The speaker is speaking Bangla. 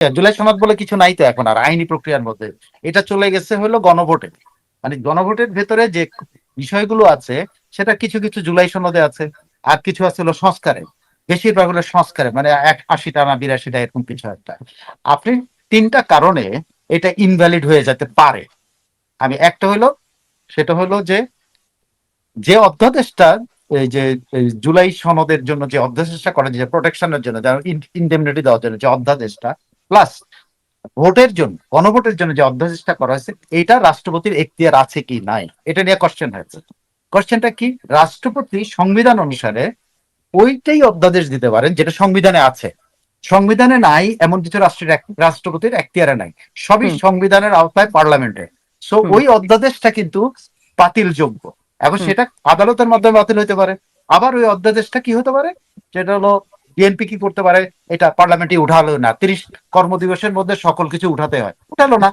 জুলাই সনদ বলে কিছু নাই তো এখন আর আইনি প্রক্রিয়ার মধ্যে, এটা চলে গেছে হলো গণভোটে। মানে গণভোটের ভেতরে যে বিষয়গুলো আছে সেটা কিছু কিছু জুলাই সনদে আছে, আর কিছু আছে হলো সংস্কারে, বেশিরভাগ হলো সংস্কারে, মানে ৮০টা না ৮২টা এরকম কিছু একটা। আপনি তিনটা কারণে এটা ইনভ্যালিড হয়ে যেতে পারে। আমি একটা হলো, সেটা হলো যে যে অধ্যাদেশটা এই যে এই জুলাই সনদের জন্য যে অধ্যাদেশটা করা, যে প্রোটেকশনের জন্য, যারা ইনডেমনিটি দেওয়ার জন্য যে অধ্যাদেশটা, প্লাস ভোটের জন্য, গণভোটের জন্য যে অধ্যাদেশটা করা হয়েছে, এটা রাষ্ট্রপতির এখতিয়ার আছে কি নাই, এটা নিয়ে কোশ্চেন হয়েছে। কোশ্চেনটা কি, রাষ্ট্রপতি সংবিধান অনুসারে ওইটাই অধ্যাদেশ দিতে পারেন যেটা সংবিধানে আছে। সংবিধানে নাই এমন কিছু রাষ্ট্রপতির এখতিয়ারে নাই, সবই হুম সংবিধানের আওতায় পার্লামেন্টে। সো হুম ওই অধ্যাদেশটা কিন্তু বাতিলযোগ্য, এবং হুম সেটা আদালতের মাধ্যমে বাতিল হতে পারে। আবার ওই অধ্যাদেশটা কি হতে পারে, সেটা হলো বিএনপি কি করতে পারে, এটা পার্লামেন্টে উঠালো না, ৩০ কর্মদিবসের মধ্যে সকল কিছু উঠাতে হয়, উঠালো না,